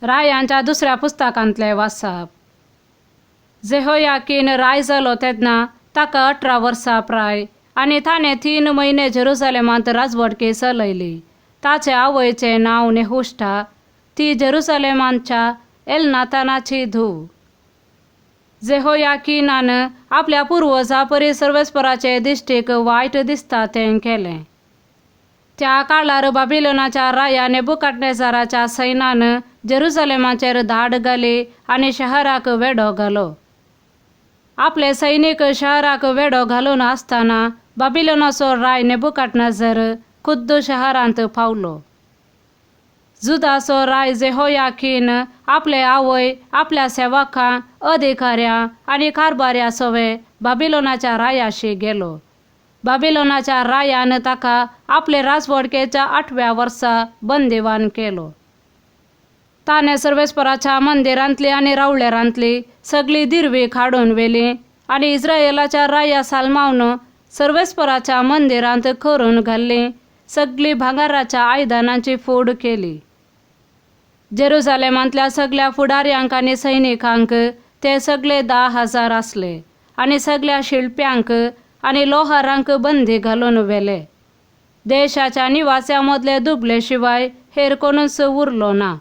रायांच्या दुसऱ्या पुस्तकांतले वाचप. जेहोयाकीन राय जालो तेन्ना ताका 18 वर्सां प्राय आनी ताणें 3 म्हयने जेरुसलेमांत राजवटकी चलयली. ताचे आवयचें नांव नेहुष्टा. ती जेरुसलेमांतच्या एलनातानाची धूव. जेहोयाकीनान आपल्या पुर्वजां परी सर्वेस्पराचे दिश्टीक वायट दिसता तें केलें. त्या काळार बाबिलोनाच्या राया नेबुकाडनेझाराच्या सैन्यान जेरुसलेमाचेर धाड घाली आनी शहराक वेढो घालो. आपले सैनीक शहराक वेढो घालून आसतना बाबिलोनाचो राय नेबुकाडनेझर खुद्द शहरांत पावलो. जुदाचो राय जेहोयाकीन आपले आवय, आपल्या सेवकां, अधिकाऱ्यां आनी कारभाऱ्यां सवे बाबिलोनाच्या रायाशी गेलो. बाबिलोनाच्या रायान ताका आपले राजवटकेच्या 8व्या वर्सा बंदिवान केलो. ताणें सर्वेस्पराच्या मंदिरांतली आनी रावळेरांतली सगळी दिरवी काडून व्हेली आनी इस्रायेलाच्या राया सालमावन सर्वेस्पराच्या मंदिरांत करून घाल्ली सगळी भांगाराच्या आयदनांची फोड केली. जेरुसलेमांतल्या सगळ्या फुडाऱ्यांक आनी सैनिकांक ते सगळे 10,000 आसले आनी सगळ्या शिल्प्यांक आनी लोहारांक बंदी घालून व्हेले. देशाच्या निवास्यां मदले दुबले शिवाय हेर कोणूच उरलो ना.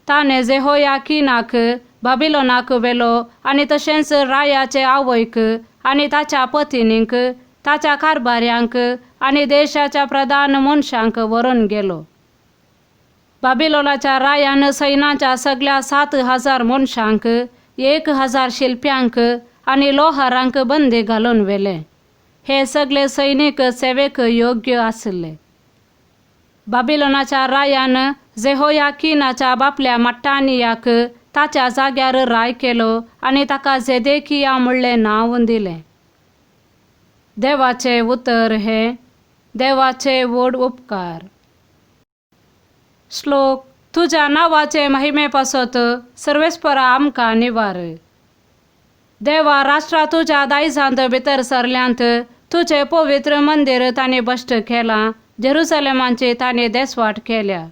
ताणें जेहोयाकीनाक बाबिलोनाक व्हेलो आनी तशेंच रायाचे आवयक आनी ताच्या पत्नींक, ताच्या कारभाऱ्यांक आनी देशाच्या प्रधान मनशांक व्हरून गेलो. बाबिलोनाच्या रायान सैन्याच्या सगळ्या 7,000 मनशांक, 1,000 शिल्प्यांक आनी लोहारांक बंदी घालून व्हेले. हे सगळे सैनीक सेवेक योग्य आसले. बाबिलोनाच्या रायान जेहोयाकीनाच्या बापल्या मट्टानियाक ताच्या जाग्यार राय केलो आनी ताका जेदेकिया म्हणलें नांव दिलें. देवाचे उतर हे देवाचे व्हड उपकार. श्लोक. तुज्या नांवाचे महिमे पासत सर्वेस्परा आमकां निवार. देवा, राष्ट्रां तुज्या दायजांत भितर सरल्यांत तुझे पवित्र मंदिर तांणी बश्ट केलां. जेरुसलेमांची तांणी देसवाट केल्या.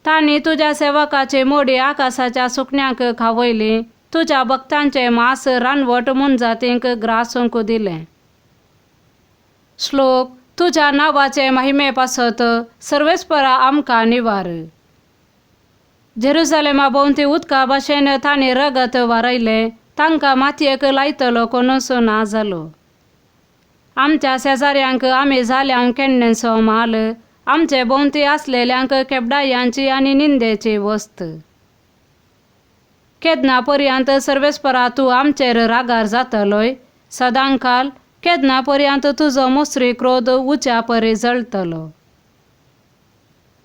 तांणी तुज्या सेवकाची मोडी आकाशाच्या सुकण्यांक खावयली. तुज्या भक्तांचे मांस रानवट मुनजातींक ग्रासूंक दिलें. श्लोक. तुज्या नांवाचे महिमे पासत सर्वेस्परा आमकां निवार. जेरुसलेमा भोंवती उदका भाशेन तांणी रगत वारयलें. तांकां मातयेक लायतलो कोणूच ना जालो. आमच्या शेजाऱ्यांक आमी जाल्यांक केन्नेचो माल. आमचे भोंवती आसलेल्यांक केबडायांची आनी निंदेची वस्त. केदना पर्यंत सर्वेस्परा तूं आमचेर रागार जातलोय. सदांकाल केदना पर्यंत तुजो मोसरी क्रोध उच्या परी जळटलो.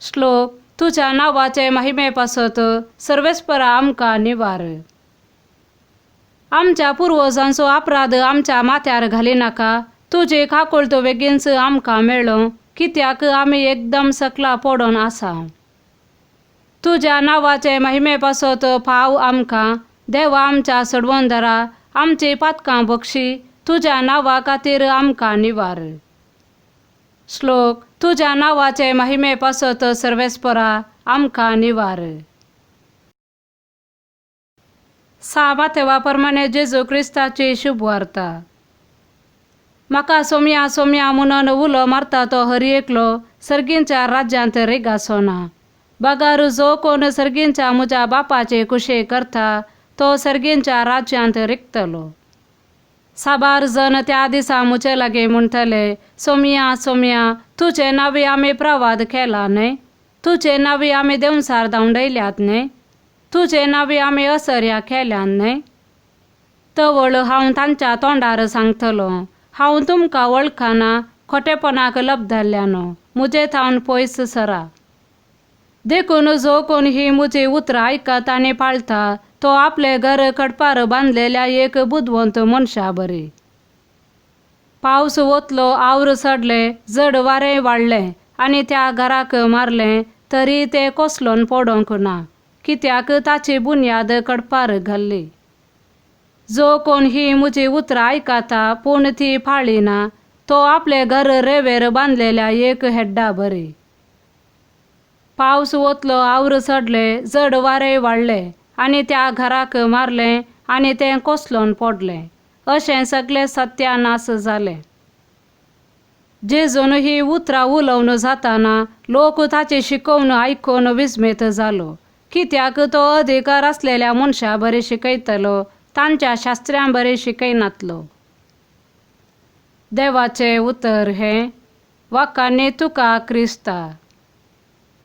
श्लोक. तुज्या नांवाचे महिमे पासत सर्वेस्परा आमकां निवार. आमच्या पुर्वजांचो अपराध आमच्या माथ्यार घाली नाका. तुजी काकुळट बेगीनच आमकां मेळ्ळो, कित्याक आमी एकदम सकला पडून आसा. तुज्या नांवाचे महिमे पासत फाव आमकां. देवा, आमच्या सडवंदरा, आमची पातकां बक्षी. तुज्या नांवा खातीर आमकां निवार. श्लोक. तुज्या नांवाचे महिमे पासत सर्वेस्परा आमकां निवार. माथेवा प्रमाणे जेजू क्रिस्ताची शुभ वार्ता. म्हाका सोम्या सोम्या म्हणून उलो मारता तो हरी एकलो सर्गींच्या राज्यांत रेगासोना. बगार जो कोण सर्गींच्या म्हज्या बापाची कुशी करता तो सर्गींच्या राज्यांत रिकतलो. साबार जण त्या दिसा म्हजे लागीं म्हणटले, सोम्या सोम्या, तुजे नांवी आमी प्रवाद केला न्हय. तुजे नांवी आमी देंवसार धांवडयल्यात न्हय. तुजे नांवी आमी असर्या केल्यात न्हय. तवळ हांव तांच्या तोंडार सांगतलो, हांव तुमकां वळखना. खोटेपणाक लबधल्ल्यानो म्हजे थावन पयस सरा. देखून जो कोण ही म्हजी उतरां आयकता आनी पाळटा तो आपले घर कडपार बांदलेल्या एक बुदवंत मनशा बरी. पावस वतलो, आवर सडले, जड वारें वाडलें आनी त्या घराक मारलें, तरी ते कोसलोन पडोंक ना, कित्याक ताची बुन्याद कडपार घाल्ली. जो कोण ही म्हजी उतरां आयकता पूण ती पाळिना तो आपले घर रेंवेर बांदलेल्या एक हेड्डा बरी. पावस वतलो, आवर चडले, जड वारे वाडले आनी त्या घराक मारले आनी तें कोसलोन पडलें. अशें सगळें सत्यानाश जालें. जेजून ही उतरां उलोवन जाताना लोक ताचे शिकोवन आयकून विस्मीत जालो, कित्याक तो अधिकार असलेल्या मनशा बरें शिकयतलो, तांच्या शास्त्रां बरें शिकयनातलो. देवाचें उतर हें: वाकान्नी तुका क्रिस्ता.